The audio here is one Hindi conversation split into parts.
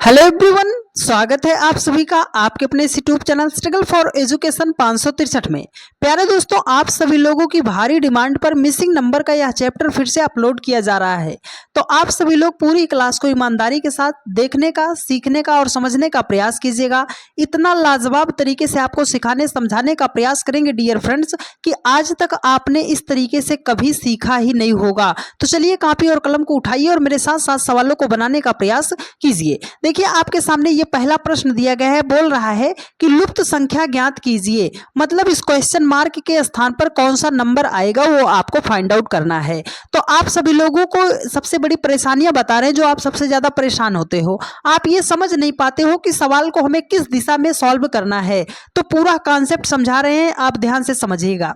हेलो एवरीवन, स्वागत है आप सभी का आपके अपने इस YouTube channel struggle for education 563 में। प्यारे दोस्तों, आप सभी लोगों की भारी डिमांड पर मिसिंग नंबर का यह चैप्टर फिर से अपलोड किया जा रहा है। तो आप सभी लोग पूरी क्लास को ईमानदारी के साथ देखने का, सीखने का और समझने का प्रयास कीजिएगा। इतना लाजवाब तरीके से आपको सिखाने समझाने का प्रयास करेंगे डियर फ्रेंड्स कि आज तक आपने इस तरीके से कभी सीखा ही नहीं होगा। तो चलिए कॉपी और कलम को उठाइए और मेरे साथ साथ सवालों को बनाने का प्रयास कीजिए। देखिए आपके सामने ये पहला प्रश्न दिया गया है, बोल रहा है कि लुप्त संख्या ज्ञात कीजिए। मतलब इस क्वेश्चन मार्क के स्थान पर कौन सा नंबर आएगा वो आपको फाइंड आउट करना है। तो आप सभी लोगों को सबसे बड़ी परेशानियां बता रहे हैं, जो आप सबसे ज्यादा परेशान होते हो। आप ये समझ नहीं पाते हो कि सवाल को हमें किस दिशा में सॉल्व करना है। तो पूरा कॉन्सेप्ट समझा रहे हैं, आप ध्यान से समझिएगा।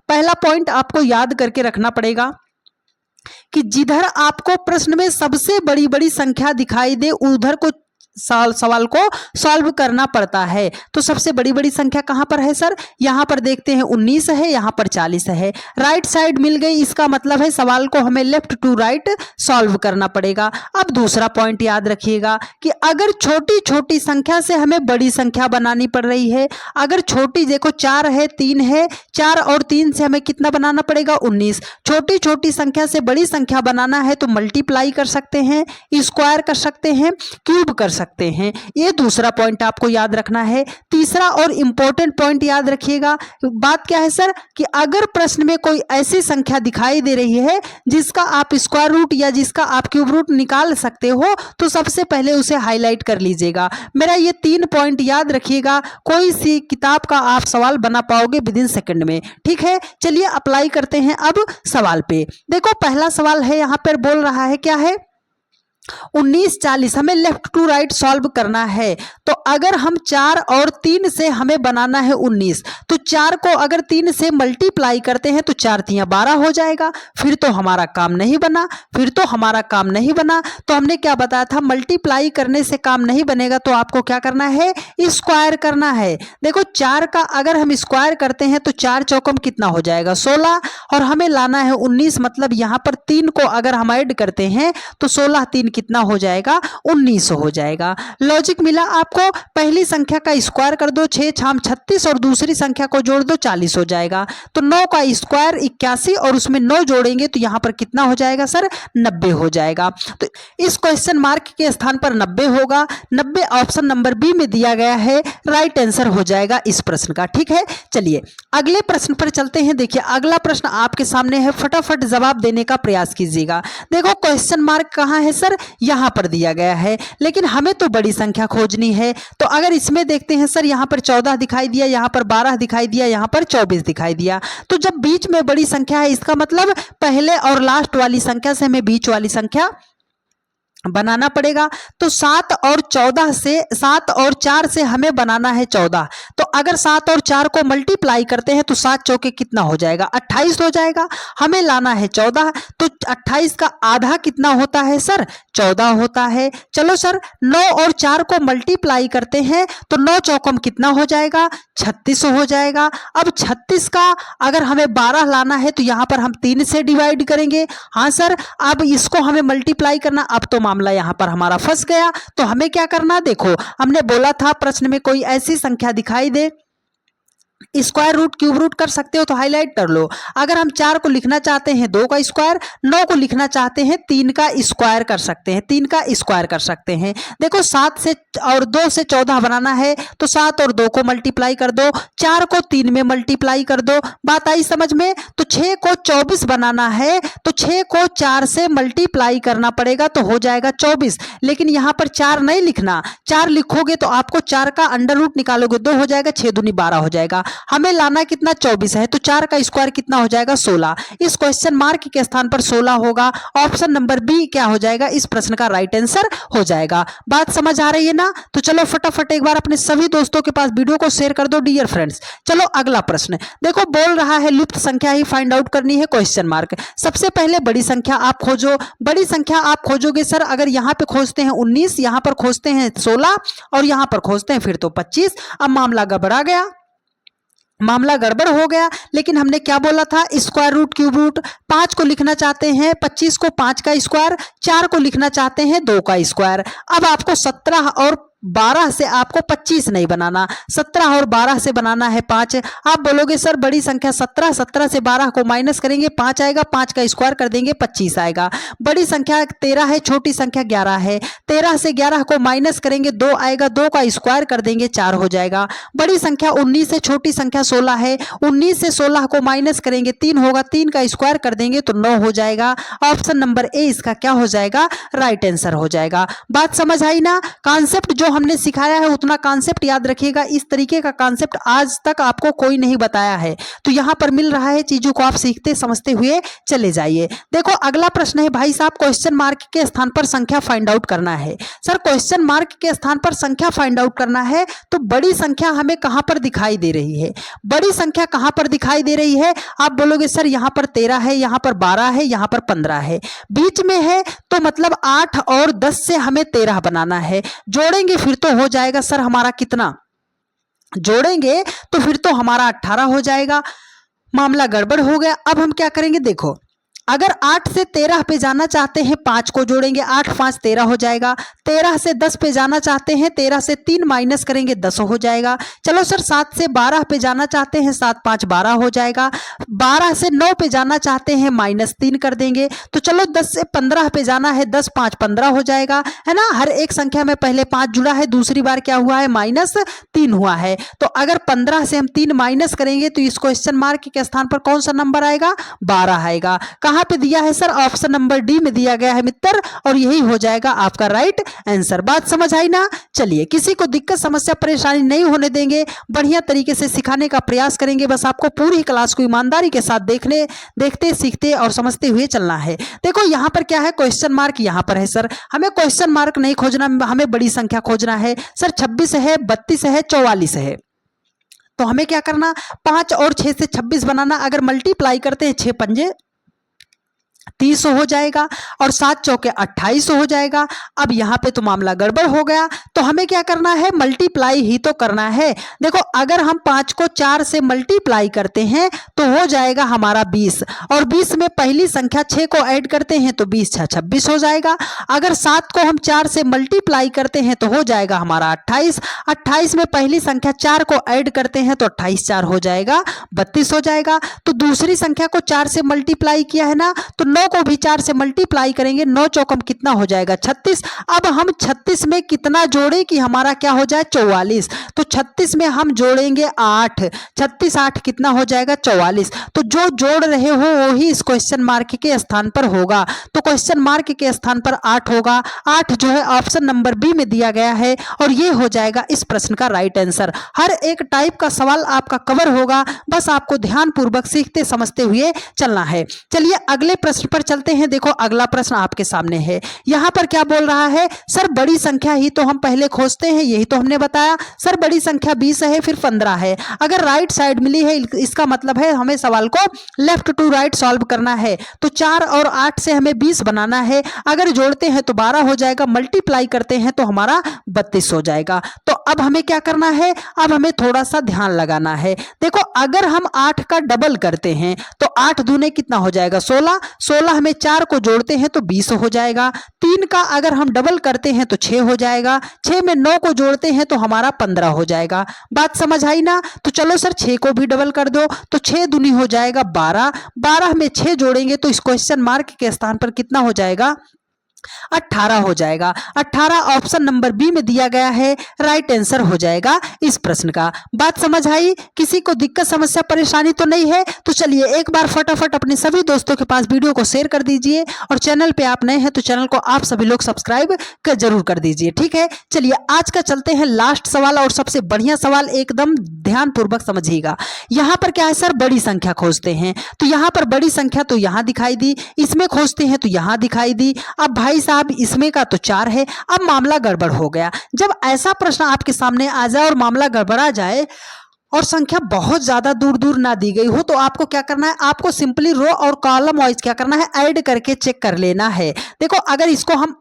पहला पॉइंट आपको याद करके रखना पड़ेगा कि जिधर आपको प्रश्न में सबसे बड़ी बड़ी संख्या दिखाई दे उधर को सवाल को सॉल्व करना पड़ता है। तो सबसे बड़ी बड़ी संख्या कहां पर है सर? यहां पर देखते हैं 19 है, यहां पर 40 है। राइट साइड मिल गई, इसका मतलब है सवाल को हमें लेफ्ट टू राइट सॉल्व करना पड़ेगा। अब दूसरा पॉइंट याद रखिएगा कि अगर छोटी छोटी संख्या से हमें बड़ी संख्या बनानी पड़ रही है, अगर छोटी देखो 4 है, 3 है, 4 और 3 से हमें कितना बनाना पड़ेगा? 19। छोटी छोटी संख्या से बड़ी संख्या बनाना है तो मल्टीप्लाई कर सकते हैं, स्क्वायर कर सकते हैं, क्यूब कर सकते हैं। ये दूसरा पॉइंट आपको याद रखना है। तीसरा और इंपॉर्टेंट पॉइंट याद रखिएगा। बात क्या है सर कि अगर प्रश्न में कोई ऐसी संख्या दिखाई दे रही है जिसका आप स्क्वायर रूट या जिसका आप क्यूब रूट निकाल सकते हो तो सबसे पहले उसे हाईलाइट कर लीजिएगा। मेरा ये 3 पॉइंट याद रखिएगा, कोई सी किताब का आप सवाल बना पाओगे विद इन सेकंड में। ठीक है, चलिए अप्लाई करते हैं अब सवाल पे। देखो पहला सवाल है, यहां पर बोल रहा है क्या है? 19 40 हमें लेफ्ट टू राइट सॉल्व करना है। तो अगर हम 4 और 3 से हमें बनाना है 19, तो 4 को अगर 3 से मल्टीप्लाई करते हैं तो 4 3 12 हो जाएगा। फिर तो हमारा काम नहीं बना, तो हमने क्या बताया था? मल्टीप्लाई करने से काम नहीं बनेगा, तो आपको क्या करना है? स्क्वायर करना है। देखो 4 का अगर हम स्क्वायर करते हैं तो 4 चौकम कितना हो जाएगा? 16, और हमें लाना है 19। मतलब यहां पर 3 को अगर हम ऐड करते हैं तो 16 3 कितना हो जाएगा? 19 हो जाएगा। लॉजिक मिला आपको? पहली संख्या का स्क्वायर कर दो, 6 छाम 36, और दूसरी संख्या को जोड़ दो, 40 हो जाएगा। तो 9 का स्क्वायर 81 और उसमें 9 जोड़ेंगे तो यहां पर कितना हो जाएगा सर? 90 हो जाएगा। तो इस क्वेश्चन मार्क के स्थान पर 90 होगा। 90 ऑप्शन नंबर बी में दिया गया है, राइट आंसर हो जाएगा इस प्रश्न का। ठीक है, चलिए अगले प्रश्न पर चलते हैं। देखिए अगला प्रश्न आपके सामने है, फटाफट जवाब देने का प्रयास कीजिएगा। देखो क्वेश्चन मार्क कहां है सर? यहां पर दिया गया है, लेकिन हमें तो बड़ी संख्या खोजनी है। तो अगर इसमें देखते हैं सर, यहां पर 14 दिखाई दिया, यहां पर 12 दिखाई दिया, यहां पर 24 दिखाई दिया। तो जब बीच में बड़ी संख्या है, इसका मतलब पहले और लास्ट वाली संख्या से हमें बीच वाली संख्या बनाना पड़ेगा। तो 7 और 4 से हमें बनाना है 14। तो अगर 7 और 4 को मल्टीप्लाई करते हैं तो 7 चौके कितना हो जाएगा? 28 हो जाएगा। हमें लाना है 14, तो 28 का आधा कितना होता है सर? 14 होता है। चलो सर 9 और 4 को मल्टीप्लाई करते हैं तो 9 चौकम कितना हो जाएगा? 36 हो जाएगा। अब 36 का अगर हमें 12 लाना है तो यहां पर हम 3 से डिवाइड करेंगे। हाँ सर, अब इसको हमें मल्टीप्लाई करना। अब तो मामला यहां पर हमारा फंस गया। तो हमें क्या करना? देखो हमने बोला था प्रश्न में कोई ऐसी संख्या दिखाई दे, स्क्वायर रूट क्यूब रूट कर सकते हो तो हाईलाइट कर लो। अगर हम 4 को लिखना चाहते हैं 2 का स्क्वायर, 9 को लिखना चाहते हैं 3 का स्क्वायर कर सकते हैं, 3 का स्क्वायर कर सकते हैं। देखो 7 से और 2 से 14 बनाना है तो 7 और 2 को मल्टीप्लाई कर दो, 4 को 3 में मल्टीप्लाई कर दो। बात आई समझ में? तो 6 को 24 बनाना है तो 6 को 4 से मल्टीप्लाई करना पड़ेगा तो हो जाएगा 24। लेकिन यहां पर 4 नहीं लिखना, 4 लिखोगे तो आपको 4 का अंडर रूट निकालोगे, 2 हो जाएगा, 6 दूनी 12 हो जाएगा। हमें लाना कितना? 24 है। तो 4 का स्क्वायर कितना हो जाएगा? 16। इस क्वेश्चन मार्क के स्थान पर 16 होगा। ऑप्शन नंबर बी क्या हो जाएगा? इस प्रश्न का राइट आंसर हो जाएगा। बात समझ आ रही है ना? तो चलो फटाफट एक बार अपने सभी दोस्तों के पास वीडियो को शेयर कर दो डियर फ्रेंड्स। चलो अगला प्रश्न देखो, बोल रहा है लुप्त संख्या ही फाइंड आउट करनी है, क्वेश्चन मार्क। सबसे पहले बड़ी संख्या आप खोजो। बड़ी संख्या आप खोजोगे सर, अगर यहां पे खोजते हैं 19, यहां पर खोजते हैं 16 और यहां पर खोजते हैं फिर तो 25। अब मामला गड़बड़ा गया। मामला गड़बड़ हो गया। लेकिन हमने क्या बोला था, स्क्वायर रूट क्यूब रूट। 5 को लिखना चाहते हैं 25 को 5 का स्क्वायर, 4 को लिखना चाहते हैं 2 का स्क्वायर। अब आपको 17 और 12 से आपको 25 नहीं बनाना, 17 और 12 से बनाना है 5। आप बोलोगे सर बड़ी संख्या 17, 17 से 12 को माइनस करेंगे 5 आएगा, 5 का स्क्वायर कर देंगे 25 आएगा। बड़ी संख्या 13 है, छोटी संख्या 11 है, 13 से 11 को माइनस करेंगे 2 आएगा, 2 का स्क्वायर कर देंगे 4 हो जाएगा। बड़ी संख्या 19 है, छोटी संख्या 16 है, 19 से 16 को माइनस करेंगे 3 होगा, 3 का स्क्वायर कर देंगे तो 9 हो जाएगा। ऑप्शन नंबर ए इसका क्या हो जाएगा, राइट आंसर हो जाएगा। बात समझ आई ना। कॉन्सेप्ट जो हमने सिखाया है उतना कॉन्सेप्ट याद रखिएगा। इस तरीके का कॉन्सेप्ट आज तक आपको कोई नहीं बताया है, तो यहां पर मिल रहा है, चीजों को आप सीखते समझते हुए चले जाइए। देखो अगला प्रश्न है भाई साहब, क्वेश्चन मार्क के स्थान पर संख्या फाइंड आउट करना है। सर क्वेश्चन मार्क के स्थान पर संख्या फाइंड आउट करना है तो बड़ी संख्या हमें कहां पर दिखाई दे रही है, बड़ी संख्या कहां पर दिखाई दे रही है। आप बोलोगे सर यहां पर 13 है, यहां पर 12 है, यहां पर 15 है, बीच में है, तो मतलब 8 और 10 से हमें 13 बनाना है। जोड़ेंगे फिर तो हो जाएगा सर हमारा कितना, जोड़ेंगे तो फिर तो हमारा 18 हो जाएगा। मामला गड़बड़ हो गया। अब हम क्या करेंगे, देखो अगर 8 से 13 पे जाना चाहते हैं 5 को जोड़ेंगे, 8 5 13 हो जाएगा। 13 से 10 पे जाना चाहते हैं, 13 से 3 माइनस करेंगे 10 हो जाएगा। चलो सर 7 से 12 पे जाना चाहते हैं, 7 5 12 हो जाएगा। 12 से 9 पे जाना चाहते हैं, -3 कर देंगे। तो चलो 10 से 15 पे जाना है, 10 5 15 हो जाएगा, है ना। हर एक संख्या में पहले 5 जुड़ा है, दूसरी बार क्या हुआ है, -3 हुआ है। तो अगर 15 से हम 3 माइनस करेंगे तो इस क्वेश्चन मार्क के स्थान पर कौन सा नंबर आएगा, 12 आएगा। कहां पे दिया है सर, ऑप्शन नंबर डी में दिया गया है मित्र, और यही हो जाएगा आपका राइट आंसर। बात समझ आई ना। चलिए किसी को दिक्कत समस्या परेशानी नहीं होने देंगे, बढ़िया तरीके से सिखाने का प्रयास करेंगे। बस आपको पूरी क्लास को ईमानदारी के साथ देखते सीखते और समझते हुए चलना है। देखो यहां पर क्या है, क्वेश्चन मार्क यहां पर है सर, हमें क्वेश्चन मार्क नहीं खोजना, हमें बड़ी संख्या खोजना है। सर 26 है, 32 है, 44 है, तो हमें क्या करना, 5 और 6 से 26 बनाना। अगर मल्टीप्लाई करते हैं 6 पंजे 30 हो जाएगा और 7 चौके 28 हो जाएगा। अब यहाँ पे तो मामला गड़बड़ हो गया, तो हमें क्या करना है, मल्टीप्लाई ही तो करना है। देखो अगर हम 5 को 4 से मल्टीप्लाई करते हैं तो हो जाएगा हमारा 20, और 20 में पहली संख्या 6 को ऐड करते हैं तो 20 6 26 हो जाएगा। अगर 7 को हम 4 से मल्टीप्लाई करते हैं तो हो जाएगा हमारा 28, 28 में पहली संख्या 4 को ऐड करते हैं तो 28 4 हो जाएगा 32 हो जाएगा। तो दूसरी संख्या को 4 से मल्टीप्लाई किया है ना, तो 9 को भी 4 से मल्टीप्लाई करेंगे, 9 चौकम कितना हो जाएगा 36। अब हम 36 में कितना जोड़े कि हमारा क्या हो जाए 44, तो 36 में हम जोड़ेंगे 8, 36 8 कितना हो जाएगा 44। तो जो जोड़ रहे हो वो ही इस क्वेश्चन मार्क के स्थान पर होगा, तो क्वेश्चन मार्क के स्थान पर 8 होगा। 8 जो है ऑप्शन नंबर बी में दिया गया है, और ये हो जाएगा इस प्रश्न का राइट आंसर। हर एक टाइप का सवाल आपका कवर होगा, बस आपको ध्यान पूर्वक सीखते समझते हुए चलना है। चलिए अगले प्रश्न पर चलते हैं। देखो अगला प्रश्न आपके सामने है, यहां पर क्या बोल रहा है, सर बड़ी संख्या ही तो हम पहले खोजते हैं, यही तो हमने बताया। सर बड़ी संख्या 20 है, फिर 15 है, अगर राइट साइड मिली है इसका मतलब है हमें सवाल को लेफ्ट टू राइट सॉल्व करना है। तो 4 और 8 से हमें 20 बनाना है, अगर जोड़ते हैं तो 12 हो जाएगा, मल्टीप्लाई करते हैं तो हमारा 32 हो जाएगा। तो अब हमें क्या करना है, अब हमें थोड़ा सा ध्यान लगाना है। देखो अगर हम 8 का डबल करते हैं तो 8 दूने कितना हो जाएगा 16, 16 हमें 4 को जोड़ते हैं तो 20 हो जाएगा। 3 का अगर हम डबल करते हैं तो 6 हो जाएगा, 6 में 9 को जोड़ते हैं तो हमारा 15 हो जाएगा। बात समझ आई ना। तो चलो सर 6 को भी डबल कर दो, तो 6 दूनी हो जाएगा 12, 12 में 6 जोड़ेंगे तो इस क्वेश्चन मार्क के स्थान पर कितना हो जाएगा 18 हो जाएगा। 18 ऑप्शन नंबर बी में दिया गया है, राइट आंसर हो जाएगा इस प्रश्न का। बात समझ आई, किसी को दिक्कत समस्या परेशानी तो नहीं है। तो चलिए एक बार फटाफट अपने सभी दोस्तों के पास वीडियो को शेयर कर दीजिए, और चैनल पे आप नए हैं तो चैनल को आप सभी लोग सब्सक्राइब जरूर कर दीजिए, ठीक है। चलिए आज का चलते हैं लास्ट सवाल, और सबसे बढ़िया सवाल, एकदम ध्यान पूर्वक समझिएगा। यहाँ पर क्या है सर, बड़ी संख्या खोजते हैं, तो यहाँ पर बड़ी संख्या तो यहाँ दिखाई दी, इसमें खोजते हैं तो यहाँ दिखाई दी। अब भाई साहब इसमें का तो 4 है, अब मामला गड़बड़ हो गया। जब ऐसा प्रश्न आपके सामने आ जाए और मामला गड़बड़ा जाए और संख्या बहुत ज्यादा दूर दूर ना दी गई हो, तो आपको क्या करना है, आपको सिंपली रो और कॉलम वाइज क्या करना है, ऐड करके चेक कर लेना है। देखो अगर इसको हम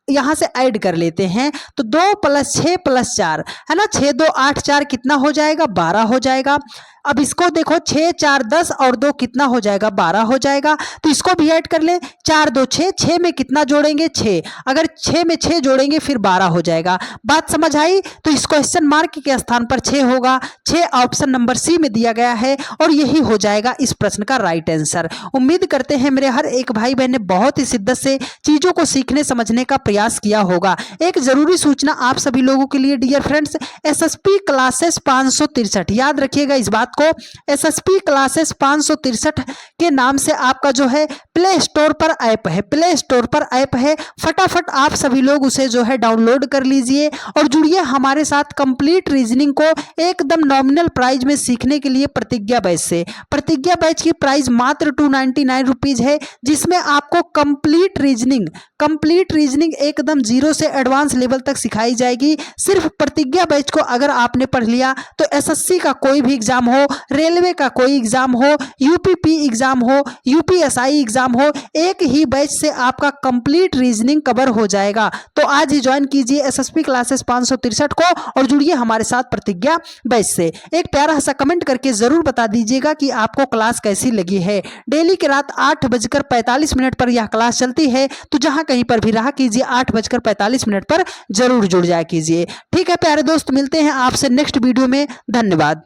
यहां से ऐड कर लेते हैं तो 2 + 6 + 4 है ना, 6 2 8 4 कितना हो जाएगा 12 हो जाएगा। अब इसको देखो 6 4 10 और 2 कितना हो जाएगा 12 हो जाएगा। तो इसको भी ऐड कर ले, 4 2 6, 6 में कितना जोड़ेंगे 6, अगर 6 में 6 जोड़ेंगे फिर 12 हो जाएगा। बात समझ आई? तो इस क्वेश्चन मार्क के स्थान पर 6 होगा। 6 ऑप्शन नंबर सी में दिया गया है और यही हो जाएगा इस प्रश्न का राइट आंसर। उम्मीद करते हैं मेरे हर एक भाई बहन ने बहुत ही शिद्दत से चीजों को सीखने समझने का प्रयास किया होगा। एक जरूरी सूचना आप सभी लोगों के लिए डियर फ्रेंड्स, एसएसपी क्लासेस 563, याद रखिएगा इस बात को, एसएसपी क्लासेस 563 के नाम से आपका जो है प्ले स्टोर पर ऐप है, प्ले स्टोर पर ऐप है। फटाफट आप सभी लोग उसे जो है डाउनलोड कर लीजिए और जुड़िए हमारे साथ कंप्लीट रीजनिंग को एकदम नॉमिनल प्राइस में सीखने के लिए प्रतिज्ञा बैच से। प्रतिज्ञा बैच की प्राइस मात्र 299 रुपीज है, जिसमें आपको कंप्लीट रीजनिंग एकदम जीरो से एडवांस लेवल तक सिखाई जाएगी। सिर्फ प्रतिज्ञा बैच को अगर आपने पढ़ लिया तो एसएससी का कोई भी एग्जाम हो, रेलवे का कोई एग्जाम हो, यूपीपी एग्जाम हो, यूपीएसआई एग्जाम हो, एक ही बैच से आपका कंप्लीट रीजनिंग कवर हो जाएगा। तो आज ही ज्वाइन कीजिए एसएसपी क्लासेस 563 को और जुड़िए हमारे साथ प्रतिज्ञा बैच से। एक प्यारा सा कमेंट करके जरूर बता दीजिएगा कि आपको क्लास कैसी लगी है। डेली की रात 8:45 पर यह क्लास चलती है, तो जहां कहीं पर भी रहा कीजिए 8:45 पर जरूर जुड़ जाया कीजिए। ठीक है प्यारे दोस्त, मिलते हैं आपसे नेक्स्ट वीडियो में। धन्यवाद।